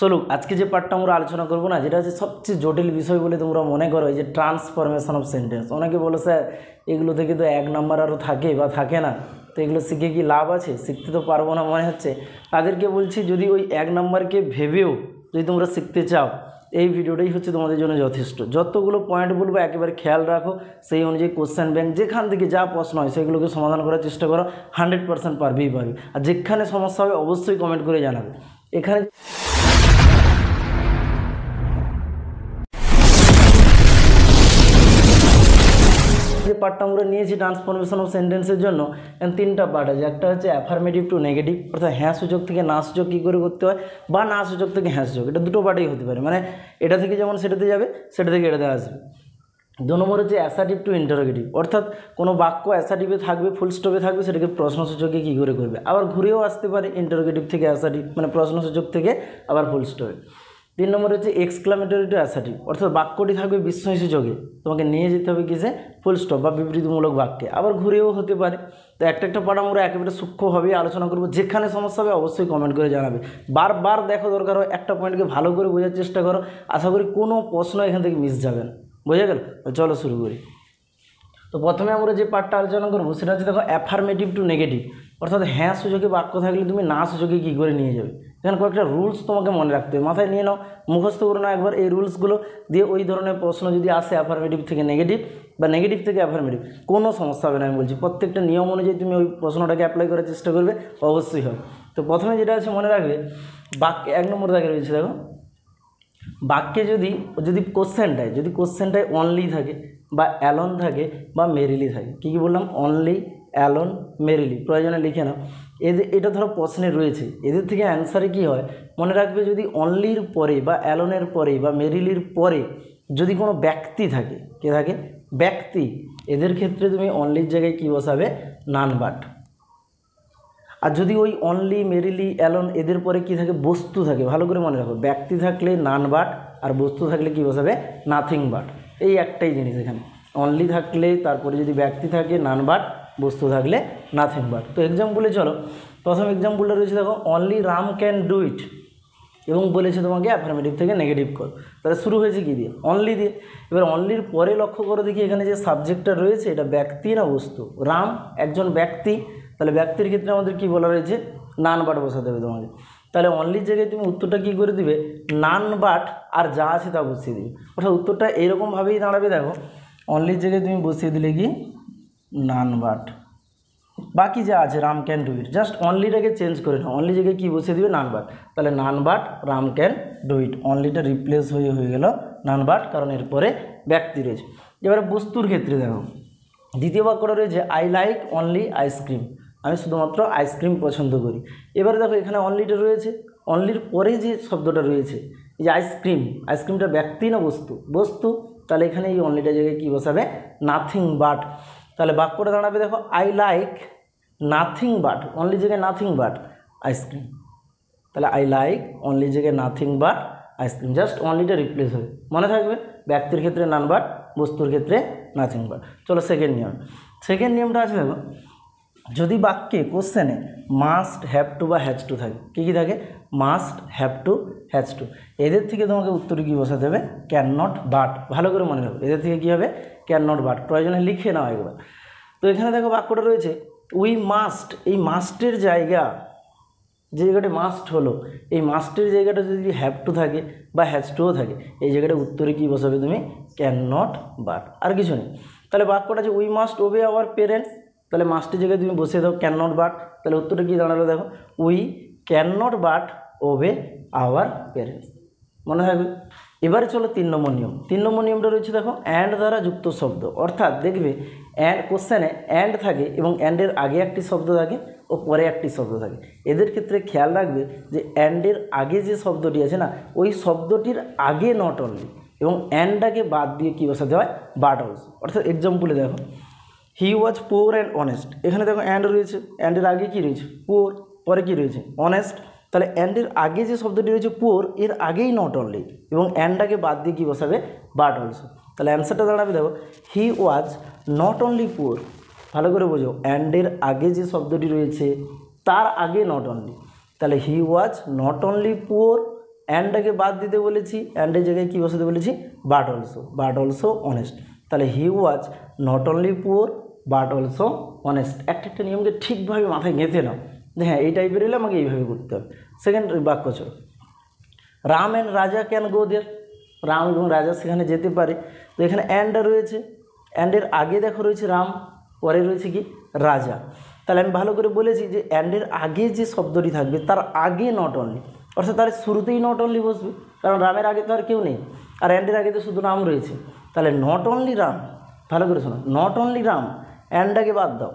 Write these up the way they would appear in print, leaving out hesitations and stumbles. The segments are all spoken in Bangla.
চলো আজকে যে পার্টটা আমরা আলোচনা করবো না, যেটা হচ্ছে সবচেয়ে জটিল বিষয় বলে তোমরা মনে করো, এই যে ট্রান্সফরমেশন অফ সেন্টেন্স। অনেকে বলো স্যার এগুলো থেকে তো 1 নাম্বার আরও থাকে বা থাকে না, তো এগুলো শিখে কি লাভ আছে? শিখতে তো পারবো না মনে হচ্ছে। তাদেরকে বলছি, যদি ওই 1 নাম্বারকে ভেবেও যদি তোমরা শিখতে চাও, এই ভিডিওটাই হচ্ছে তোমাদের জন্য যথেষ্ট। যতগুলো পয়েন্ট বলবো একেবারে খেয়াল রাখো, সেই অনুযায়ী কোশ্চেন ব্যাংক যেখান থেকে যা প্রশ্ন হয় সেগুলোকে সমাধান করার চেষ্টা করো। 100% পারবেই পারবে। আর যেখানে সমস্যা হবে অবশ্যই কমেন্ট করে জানাবে। এখানে যে পার্টটা আমরা নিয়েছি ট্রান্সফরমেশন অফ সেন্টেন্সের জন্য, তিনটা পার্ট আছে। একটা হচ্ছে অ্যাফার্মেটিভ টু নেগেটিভ, অর্থাৎ হ্যাঁ সূচক থেকে না সূচক কী করে করতে হয়, বা না সূচক থেকে হ্যাঁ সূচক। এটা দুটো পার্টেই হতে পারে, মানে এটা থেকে যেমন সেটাতে যাবে, সেটা থেকে এটাতে আসবে। 2 নম্বর হচ্ছে অ্যাসার্টিভ টু ইন্টারোগেটিভ, অর্থাৎ কোনো বাক্য অ্যাসার্টিভে থাকবে, ফুল স্টপে থাকবে, সেটাকে প্রশ্নসূচকে কী করে করবে। আবার ঘুরেও আসতে পারে ইন্টারোগেটিভ থেকে অ্যাসার্টিভ, মানে প্রশ্নসূচক থেকে আবার ফুল স্টপে। 3 নম্বর হচ্ছে এক্সক্লামেটরি টু অ্যাসার্টিভ, অর্থাৎ বাক্যটি থাকবে বিস্ময়সূচকে, তোমাকে নিয়ে যেতে হবে কিসে, ফুল স্টপ বা বিবৃতিমূলক বাক্যে। আবার ঘুরেও হতে পারে। তো একটা পার্ট আমরা একেবারে সূক্ষ্মভাবে আলোচনা করবো। যেখানে সমস্যা হবে অবশ্যই কমেন্ট করে জানাবে। বারবার দেখো, দরকার হয় একটা পয়েন্টকে ভালো করে বোঝার চেষ্টা করো। আশা করি কোনো প্রশ্ন এখান থেকে মিস যাবে না। বোঝা গেল? চলো শুরু করি। তো প্রথমে আমরা যে পার্টটা আলোচনা করবো সেটা হচ্ছে দেখো অ্যাফার্মেটিভ টু নেগেটিভ, অর্থাৎ হ্যাঁ সূচকে বাক্য থাকলে তুমি না সূচকে কী করে নিয়ে যাবে। এখানে কয়েকটা রুলস তোমাকে মনে রাখতে হবে, মাথায় নিয়ে নাও, মুখস্থ করে নাও একবার এই রুলসগুলো দিয়ে। ওই ধরনের প্রশ্ন যদি আসে অ্যাফার্মেটিভ থেকে নেগেটিভ বা নেগেটিভ থেকে অ্যাফার্মেটিভ, কোনো সমস্যা হবে না। আমি বলছি প্রত্যেকটা নিয়ম অনুযায়ী তুমি ওই প্রশ্নটাকে অ্যাপ্লাই করার চেষ্টা করবে, অবশ্যই হবে। তো প্রথমে যেটা আছে মনে রাখবে, বাক্যে 1 নম্বর দাগে রয়েছে দেখো, বাক্যে যদি কোশ্চেনটায় অনলি থাকে বা অ্যালন থাকে বা মেরিলি থাকে। কী বললাম? Only, alone, merrily. প্রয়োজনে লিখে নাও। এটা ধরো প্রশ্নে রয়েছে, এদের থেকে অ্যান্সারে কী হয় মনে রাখবে, যদি অনলির পরে বা অ্যালনের পরে বা মেরিলির পরে যদি কোনো ব্যক্তি থাকে, কে থাকে? ব্যক্তি। এদের ক্ষেত্রে তুমি অনলির জায়গায় কী বসাবে? None but. আর যদি ওই অনলি, মেরিলি, অ্যালন এদের পরে কি থাকে? বস্তু থাকে। ভালো করে মনে রাখো, ব্যক্তি থাকলে নান বাট, আর বস্তু থাকলে কি বসাবে? Nothing but. এই একটাই জিনিস এখানে, অনলি থাকলে তারপরে যদি ব্যক্তি থাকে নান বাট, বস্তু থাকলে নাথিং বাট। তো এক্সাম্পলে চলো, প্রথম এক্সাম্পলটা রয়েছে দেখো, অনলি রাম ক্যান ডু ইট, এবং বলেছে তোমাকে অ্যাফার্মেটিভ থেকে নেগেটিভ কর। তাহলে শুরু হয়েছে কী দিয়ে? অনলি দিয়ে। এবার অনলির পরে লক্ষ্য করে দেখি এখানে যে সাবজেক্টটা রয়েছে, এটা ব্যক্তি না বস্তু? রাম একজন ব্যক্তি, তাহলে ব্যক্তির ক্ষেত্রে আমাদের কি বলা রয়েছে? নান বাট বসাতে হবে তোমাকে। তাহলে অনলির জায়গায় তুমি উত্তরটা কী করে দিবে? নান বাট আর যা আছে তা বসিয়ে দিবে। অর্থাৎ উত্তরটা এইরকমভাবেই দাঁড়াবে। দেখো, অনলির জায়গায় তুমি বসিয়ে দিলে কি? None but. বাকি যা আছে Ram can do it, just অনলিটাকে চেঞ্জ করে নাও। অনলি জায়গায় কী বসিয়ে দিবে? None but. তাহলে none but Ram can do it, অনলিটা রিপ্লেস হয়ে গেল নান বাট, কারণ এরপরে ব্যক্তি রয়েছে। এবারে বস্তুর ক্ষেত্রে দেখো, দ্বিতীয় বাক্যটা রয়েছে আই লাইক অনলি আইসক্রিম, আমি শুধুমাত্র আইসক্রিম পছন্দ করি। এবারে দেখো এখানে অনলিটা রয়েছে, অনলির পরে যে শব্দটা রয়েছে এই যে আইসক্রিম, আইসক্রিমটা ব্যক্তি না বস্তু? বস্তু। তাহলে এখানে এই অনলিটার জায়গায় কী বসাবে? Nothing but. তাহলে বাক্যটা দাঁড়াবে দেখো, I like nothing but, only জায়গায় নাথিং বাট আইসক্রিম। তাহলে আই লাইক অনলি জায়গায় নাথিং বাট আইসক্রিম, জাস্ট অনলিটা রিপ্লেস হবে। মনে থাকবে, ব্যক্তির ক্ষেত্রে নান বাট, বস্তুর ক্ষেত্রে নাথিং বাট। চলো সেকেন্ড নিয়মটা আছে দেখো, যদি বাক্যে কোশ্চেনে মাস্ট, হ্যাভ টু বা হ্যাজ টু থাকে, কী থাকে? Must, have to, has to. এদের থেকে তোমাকে উত্তরে কী বসাতে হবে? Can not but. ভালো করে মনে রাখো, এদের থেকে কী হবে? Can not but. প্রয়োজনে লিখে নাও একবার। তো এখানে দেখো বাক্যটা রয়েছে উই মাস্ট, এই মাস্টের জায়গা, যে জায়গাটা মাস্ট হলো, এই মাস্টের জায়গাটা যদি হ্যাভ টু থাকে বা হ্যাজ টুও থাকে, এই জায়গাটা উত্তরে কী বসাবে তুমি? Can not but. আর কিছু নেই। তাহলে বাক্যটা আছে উই মাস্ট ওবে আওয়ার পেরেন্টস, তাহলে মাস্টের জায়গায় তুমি বসিয়ে দাও ক্যান নট বাট। তাহলে উত্তরটা কী দাঁড়ালো দেখো, we can not but ওবে hour parents. মনে থাকবে। এবারে চলো 3 নম্বর নিয়ম। 3 নম্বর নিয়মটা রয়েছে দেখো, অ্যান্ড দ্বারা যুক্ত শব্দ, অর্থাৎ দেখবে কোশ্চেনে অ্যান্ড থাকে এবং অ্যান্ডের আগে একটি শব্দ থাকে ও পরে একটি শব্দ থাকে। এদের ক্ষেত্রে খেয়াল রাখবে যে অ্যান্ডের আগে যে শব্দটি আছে না, ওই শব্দটির আগে নট অনলি, এবং অ্যান্ডটাকে বাদ দিয়ে কী বসাতে হয়? But also. অর্থাৎ এক্সাম্পলে দেখো, হি ওয়াজ পোর অ্যান্ড অনেস্ট, এখানে দেখো অ্যান্ড রয়েছে, অ্যান্ডের আগে কী রয়েছে? পোর, পরে কী রয়েছে? অনেস্ট। তাহলে অ্যান্ডের আগে যে শব্দটি রয়েছে পোর, এর আগেই নট অনলি, এবং অ্যান্ডটাকে বাদ দিয়ে কী বসাবে? But also. তাহলে অ্যান্সারটা দাঁড়াবে দেখো, হি ওয়াজ নট অনলি পোর। ভালো করে বোঝো, অ্যান্ডের আগে যে শব্দটি রয়েছে তার আগে নট অনলি, তাহলে হি ওয়াজ নট অনলি পোর অ্যান্ডটাকে বাদ দিতে বলেছি, অ্যান্ডের জায়গায় কী বসাতে বলেছি, বাট অলসো অনেস্ট। তাহলে he was not only poor but also honest. একটা নিয়মকে ঠিকভাবে মাথায় গেঁথে নাও যে হ্যাঁ এই টাইপের এলে আমাকে এইভাবে করতে হবে। সেকেন্ড বাক্য চলো, রাম অ্যান্ড রাজা ক্যান গো দেয়ার, রাম এবং রাজা সেখানে যেতে পারে। তো এখানে অ্যান্ডটা রয়েছে, অ্যান্ডের আগে দেখো রয়েছে রাম, পরে রয়েছে কি রাজা। তাহলে আমি ভালো করে বলেছি যে অ্যান্ডের আগে যে শব্দটি থাকবে তার আগে নট অনলি, অর্থাৎ তার শুরুতেই নট অনলি বসবে, কারণ রামের আগে তো আর কেউ নেই, আর অ্যান্ডের আগে তো শুধু রাম রয়েছে। তাহলে নট অনলি রাম, ভালো করে শোনো, নট অনলি রাম, অ্যান্ডটাকে বাদ দাও,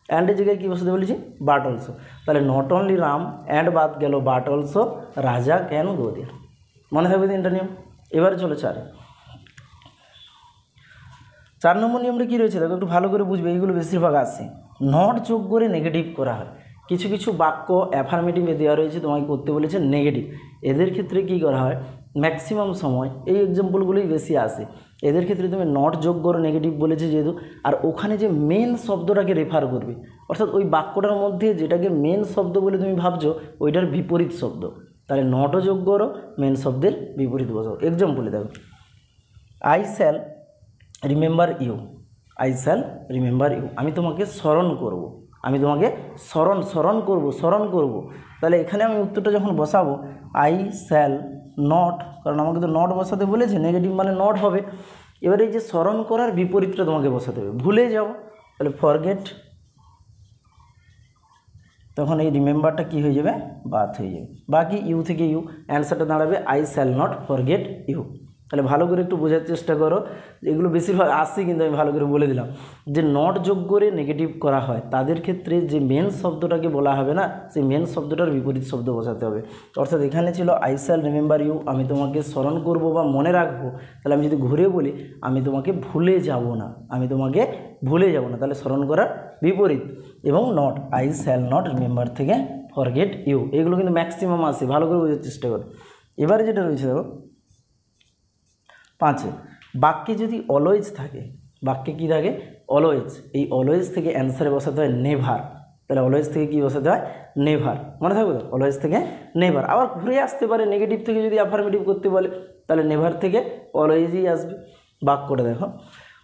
অ্যান্ডের জায়গায় কী বসাতে বলেছি, বাট অলসো। তাহলে নট অনলি রাম, অ্যান্ড বাদ গেল, বাট অলসো রাজা ক্যান গো দেয়ার। মনে থাকবে তিনটা নিয়ম। এবারে চলো 4 নম্বর নিয়মটা কী রয়েছে দেখো, একটু ভালো করে বুঝবে, এইগুলো বেশিরভাগ আসে, নট যোগ করে নেগেটিভ করা হয়। কিছু কিছু বাক্য অ্যাফার্মেটিভে দেওয়া রয়েছে, তোমাকে করতে বলেছে নেগেটিভ, এদের ক্ষেত্রে কী করা হয়, ম্যাক্সিমাম সময় এই এক্সাম্পলগুলোই বেশি আসে। এদের ক্ষেত্রে তুমি নট যোগ করো, নেগেটিভ বলেছে যেহেতু, আর ওখানে যে মেন শব্দটাকে রেফার করবে, অর্থাৎ ওই বাক্যটার মধ্যে যেটাকে মেন শব্দ বলে তুমি ভাবছো ওইটার বিপরীত শব্দ, তাহলে নটও যোগ করো, মেন শব্দের বিপরীত বসাও। এক্সাম্পলে দেখো, I shall remember you, I shall remember you, আমি তোমাকে স্মরণ করব, আমি তোমাকে স্মরণ করব। তাহলে এখানে আমি উত্তরটা যখন বসাবো, আই শ্যাল নট, কারণ আমাকে তো নট বসাতে বলেছে, নেগেটিভ মানে নট হবে। এবারে এই যে স্মরণ করার বিপরীতটা তোমাকে বসাতে হবে, ভুলে যাও, তাহলে ফরগেট, তখন এই রিমেম্বারটা কী হয়ে যাবে, বাদ হয়ে যাবে, বাকি ইউ থেকে ইউ, অ্যান্সারটা দাঁড়াবে I shall not forget you. তাহলে ভালো করে একটু বোঝার চেষ্টা করো, এগুলো বেশিরভাগ আসছে, কিন্তু আমি ভালো করে বলে দিলাম যে নট যোগ করে নেগেটিভ করা হয় তাদের ক্ষেত্রে যে মেন শব্দটাকে বলা হবে না, সেই মেন শব্দটার বিপরীত শব্দ বসাতে হবে। অর্থাৎ এখানে ছিল আই শ্যাল রিমেম্বার ইউ, আমি তোমাকে স্মরণ করব বা মনে রাখবো, তাহলে আমি যদি ঘুরে বলি আমি তোমাকে ভুলে যাব না, আমি তোমাকে ভুলে যাব না, তাহলে স্মরণ করার বিপরীত। এবং not, I shall not remember থেকে ফরগেট ইউ, এগুলো কিন্তু ম্যাক্সিমাম আসে, ভালো করে বোঝার চেষ্টা করো। এবারে যেটা রয়েছে দেখো 5, বাক্যে যদি অলওয়েজ থাকে, বাক্যে কী থাকে, অলওয়েজ, এই অলওয়েজ থেকে অ্যান্সারে বসাতে হয় নেভার। তাহলে অলওয়েজ থেকে কী বসাতে হয়, নেভার, মনে থাকবে তো, অলওয়েজ থেকে নেভার। আবার ঘুরে আসতে পারে, নেগেটিভ থেকে যদি অ্যাফার্মেটিভ করতে বলে তাহলে নেভার থেকে অলওয়েজই আসবে। বাক্যটা দেখো,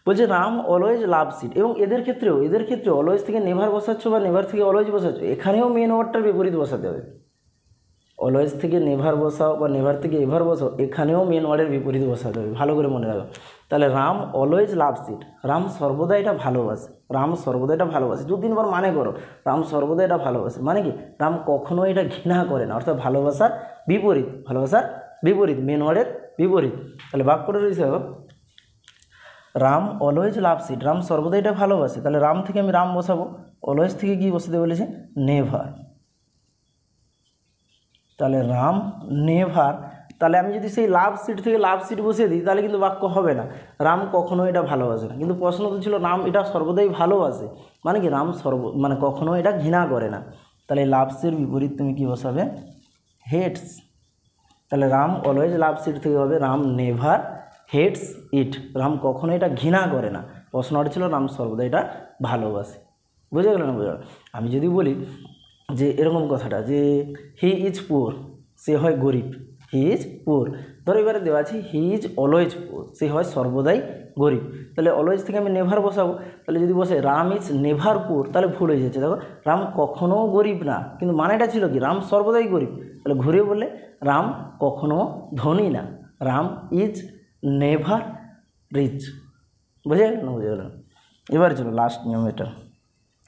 বলছে রাম অলওয়েজ লাভস ইট, এবং এদের ক্ষেত্রে অলওয়েজ থেকে নেভার বসাচ্ছ বা নেভার থেকে অলওয়েজ বসাচ্ছ, এখানেও মেন ওয়ার্ডটার বিপরীত বসাতে হবে। অলওয়েজ থেকে নেভার বসাও বা নেভার থেকে এভার বসাও, এখানেও মেন ওয়ার্ডের বিপরীত বসাতে হবে, ভালো করে মনে রাখো। তাহলে রাম অলওয়েজ লাভস ইট, রাম সর্বদা এটা ভালোবাসে, রাম সর্বদা এটা ভালোবাসে, 2-3 বার মানে করো, রাম সর্বদা এটা ভালোবাসে, মানে কি রাম কখনো এটা ঘৃণা করে না, অর্থাৎ ভালোবাসার বিপরীত, ভালোবাসার বিপরীত, মেন ওয়ার্ডের বিপরীত। তাহলে বাক্যটা রয়েছে রাম অলওয়েজ লাভস ইট, রাম সর্বদা এটা ভালোবাসে, তাহলে রাম থেকে আমি রাম বসাবো, অলওয়েজ থেকে কি বসাতে বলেছে, নেভার, তাহলে রাম নেভার। তাহলে আমি যদি সেই লাভ সিট থেকে লাভ সিট বসিয়ে দিই তাহলে কিন্তু বাক্য হবে না, রাম কখনো এটা ভালোবাসে না, কিন্তু প্রশ্ন তো ছিল রাম এটা সর্বদাই ভালোবাসে, মানে কি রাম মানে কখনো এটা ঘৃণা করে না, তাহলে লাভসের বিপরীত তুমি কি বসাবে, হেটস। তাহলে রাম অলওয়েজ লাভ সিট থেকে হবে রাম নেভার হেটস ইট, রাম কখনো এটা ঘৃণা করে না, প্রশ্নটা ছিল রাম সর্বদা এটা ভালোবাসে। বুঝে গেল না, বোঝা? আমি যদি বলি যে এরকম কথাটা যে হি ইজ পুয়ার, সে হয় গরিব, হি ইজ পুয়ার, ধরো এবারে দেওয়া আছে হি ইজ অলওয়েজ পুয়ার, সে হয় সর্বদাই গরিব, তাহলে অলওয়েজ থেকে আমি নেভার বসাবো, তাহলে যদি বসে রাম ইজ নেভার পুয়ার তাহলে ভুল হয়ে যাচ্ছে, দেখো রাম কখনো গরিব না, কিন্তু মানেটা ছিল কি রাম সর্বদাই গরিব, তাহলে ঘুরে বললে রাম কখনো ধনী না, রাম ইজ নেভার রিচ। বুঝে গেল না, বুঝে গেল। এবার চলো লাস্ট নিয়ম, এটা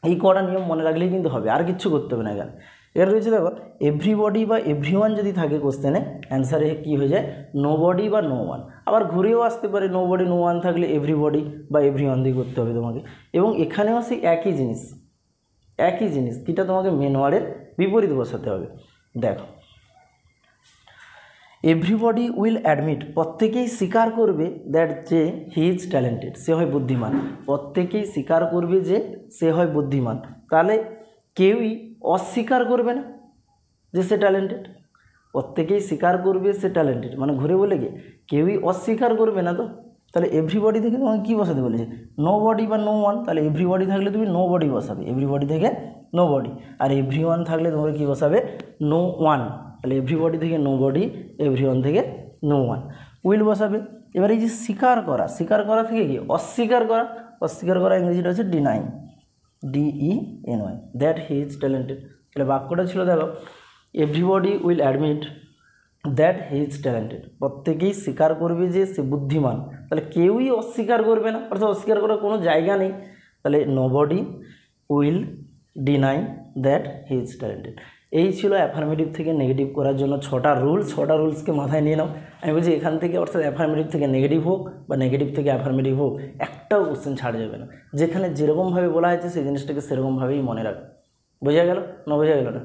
এই কটা নিয়ম মনে রাখলেই কিন্তু হবে, আর কিচ্ছু করতে হবে না এখানে। এর রয়েছে দেখো এভরিবডি বা এভরিওয়ান যদি থাকে কোশ্চেনে, অ্যান্সারে কী হয়ে যায়, নো বডি বা নো ওয়ান, আবার ঘুরেও আসতে পারে, নো বডি নো ওয়ান থাকলে এভরিবডি বা এভরিওয়ান দিয়ে করতে হবে তোমাকে, এবং এখানেও সেই একই জিনিস কিটা তোমাকে মেন ওয়ার্ডের বিপরীত বসাতে হবে। দেখো এভরিবডি উইল অ্যাডমিট, প্রত্যেকেই স্বীকার করবে দ্যাট যে হি ইজ ট্যালেন্টেড, সে হয় বুদ্ধিমান, প্রত্যেকেই স্বীকার করবে যে সে হয় বুদ্ধিমান, তাহলে কেউই অস্বীকার করবে না যে সে ট্যালেন্টেড, প্রত্যেকেই স্বীকার করবে সে ট্যালেন্টেড, মানে ঘুরে বলে গিয়ে কেউই অস্বীকার করবে না, তো তাহলে এভরিবডি থেকে তোমাকে কী বসাতে বলেছে, নো বডি বা নো ওয়ান, তাহলে এভরিবডি থাকলে তুমি নো বডি বসাবে, এভরিবডি থেকে নো বডি, আর এভরিওয়ান থাকলে তোমরা কী বসাবে, নো ওয়ান, তাহলে এভরিবডি থেকে নোবডি, এভরিওয়ান থেকে নো ওয়ান। উইল বসাবে। এবার এই যে স্বীকার করা, স্বীকার করা থেকে কি অস্বীকার করা, অস্বীকার করা ইংরেজিটা হচ্ছে deny, DENY, that he is talented. তাহলে বাক্যটা ছিল দেখো, everybody will admit that he is talented, প্রত্যেকেই স্বীকার করবে যে সে বুদ্ধিমান, তাহলে কেউই অস্বীকার করবে না, অর্থাৎ অস্বীকার করার কোনো জায়গা নেই। তাহলে nobody will deny that he is talented. এই ছিল অ্যাফার্মেটিভ থেকে নেগেটিভ করার জন্য 6টা রুলস। 6টা রুলসকে মাথায় নিয়ে নাও। আমি বলছি এখান থেকে অর্থাৎ অ্যাফার্মেটিভ থেকে নেগেটিভ হোক বা নেগেটিভ থেকে অ্যাফার্মেটিভ হোক, একটাও কোশ্চেন ছাড় যাবে না, যেখানে যেরকমভাবে বলা হয়েছে সেই জিনিসটাকে সেরকমভাবেই মনে রাখবে। বোঝা গেল না বোঝা গেল না?